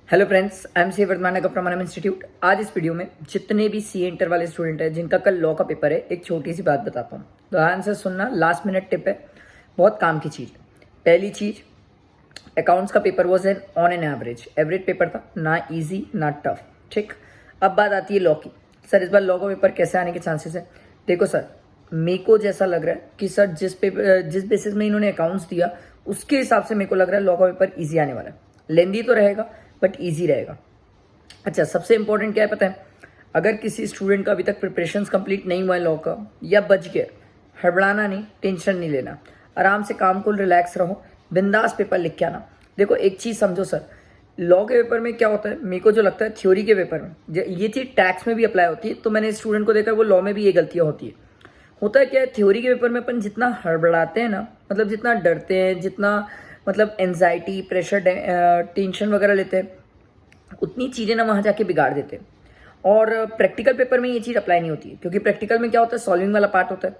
Hello friends, I am C Vardhaman from institute. आज इस video में जितने भी सी इंटर वाले स्टूडेंट हैं जिनका कल लॉ का पेपर है, एक छोटी सी बात बताता हूँ। ध्यान से सुनना, लास्ट मिनट टिप है, बहुत काम की चीज़। पहली चीज़, अकाउंट्स का paper was an on an average paper था, ना इजी ना टफ। ठीक, अब बात आती है लॉ की। सर इस बार लॉ का पेपर कैसे आने के चांसेस है? देखो सर, मेरे को जैसा लग रहा है कि सर जिस बेसिस में इन्होंने अकाउंट्स दिया उसके हिसाब से मेरे को लग रहा है लॉ का पेपर ईजी आने वाला है। लेंदी तो रहेगा बट ईजी रहेगा। अच्छा, सबसे इंपॉर्टेंट क्या है पता है? अगर किसी स्टूडेंट का अभी तक प्रिपरेशन कंप्लीट नहीं हुआ है लॉ का, या बच गया, हड़बड़ाना नहीं, टेंशन नहीं लेना, आराम से काम को रिलैक्स रहो, बिंदास पेपर लिख के आना। देखो एक चीज़ समझो सर, लॉ के पेपर में क्या होता है, मेरे को जो लगता है थ्योरी के पेपर में ये चीज़ टैक्स में भी अप्लाई होती है, तो मैंने स्टूडेंट को देखा वो लॉ में भी ये गलतियाँ होती है। होता है क्या है, थ्योरी के पेपर में अपन जितना हड़बड़ाते हैं ना, मतलब जितना डरते हैं, जितना मतलब एनजाइटी, प्रेशर, टेंशन वगैरह लेते हैं, उतनी चीज़ें ना वहाँ जाके बिगाड़ देते हैं। और प्रैक्टिकल पेपर में ये चीज़ अप्लाई नहीं होती है, क्योंकि प्रैक्टिकल में क्या होता है, सॉल्विंग वाला पार्ट होता है।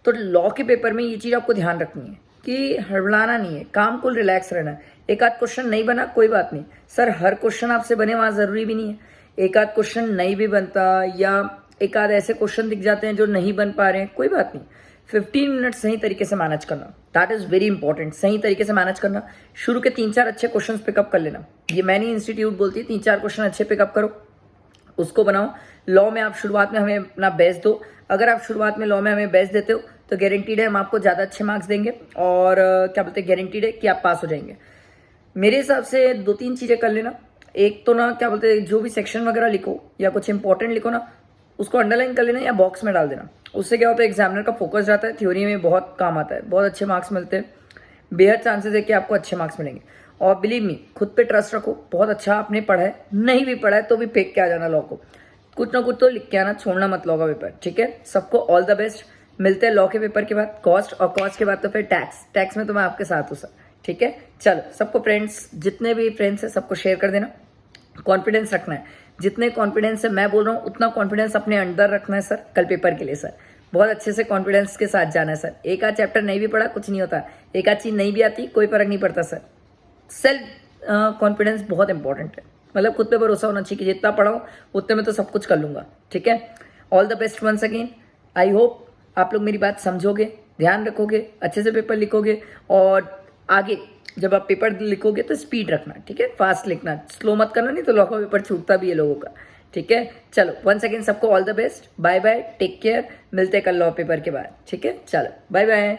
तो लॉ के पेपर में ये चीज़ आपको ध्यान रखनी है कि हड़बड़ाना नहीं है, काम को रिलैक्स रहना है। एक आध क्वेश्चन नहीं बना कोई बात नहीं सर, हर क्वेश्चन आपसे बने वहाँ ज़रूरी भी नहीं है। एक आध क्वेश्चन नहीं भी बनता, या एक आध ऐसे क्वेश्चन दिख जाते हैं जो नहीं बन पा रहे हैं, कोई बात नहीं। 15 मिनट सही तरीके से मैनेज करना, दैट इज़ वेरी इंपॉर्टेंट। सही तरीके से मैनेज करना, शुरू के 3-4 अच्छे क्वेश्चन पिकअप कर लेना। ये मैंने इंस्टीट्यूट बोलती है 3-4 क्वेश्चन अच्छे पिकअप करो, उसको बनाओ। लॉ में आप शुरुआत में हमें अपना बेस्ट दो। अगर आप शुरुआत में लॉ में हमें बेस्ट देते हो तो गारंटीड है हम आपको ज़्यादा अच्छे मार्क्स देंगे, और क्या बोलते हैं, गारंटीड है कि आप पास हो जाएंगे। मेरे हिसाब से 2-3 चीज़ें कर लेना। एक तो ना क्या बोलते हैं, जो भी सेक्शन वगैरह लिखो या कुछ इंपॉर्टेंट लिखो ना, उसको अंडरलाइन कर लेना या बॉक्स में डाल देना। उससे क्या होता है, एग्जामिनर का फोकस जाता है, थ्योरी में बहुत काम आता है, बहुत अच्छे मार्क्स मिलते हैं, बेहद चांसेस है कि आपको अच्छे मार्क्स मिलेंगे। और बिलीव मी, खुद पे ट्रस्ट रखो, बहुत अच्छा आपने पढ़ा है, नहीं भी पढ़ा है तो भी फेंक के आ जाना लॉ को, कुछ ना कुछ तो लिख के आना, छोड़ना मत लॉ का पेपर। ठीक है, सबको ऑल द बेस्ट। मिलते हैं लॉ के पेपर के बाद कॉस्ट, और कॉस्ट के बाद तो फिर टैक्स में तो मैं आपके साथ हूँ सर। ठीक है, चलो सबको, फ्रेंड्स जितने भी फ्रेंड्स हैं सबको शेयर कर देना। कॉन्फिडेंस रखना है, जितने कॉन्फिडेंस से मैं बोल रहा हूँ उतना कॉन्फिडेंस अपने अंदर रखना है सर, कल पेपर के लिए सर। बहुत अच्छे से कॉन्फिडेंस के साथ जाना है सर। एक आध चैप्टर नहीं भी पढ़ा कुछ नहीं होता, एक आध चीज़ नहीं भी आती कोई फर्क नहीं पड़ता सर। सेल्फ कॉन्फिडेंस बहुत इंपॉर्टेंट है, मतलब खुद पे भरोसा होना चाहिए कि जितना पढ़ाऊँ उतने में तो सब कुछ कर लूँगा। ठीक है, all the best once again. I hope आप लोग मेरी बात समझोगे, ध्यान रखोगे, अच्छे से पेपर लिखोगे, और आगे जब आप पेपर लिखोगे तो स्पीड रखना। ठीक है, फास्ट लिखना, स्लो मत करना, नहीं तो लॉ का पेपर छूटता भी है लोगों का। ठीक है, चलो वंस अगेन सबको all the best, bye bye, take care. मिलते हैं कल लॉ पेपर के बाद। ठीक है, चलो बाय बाय।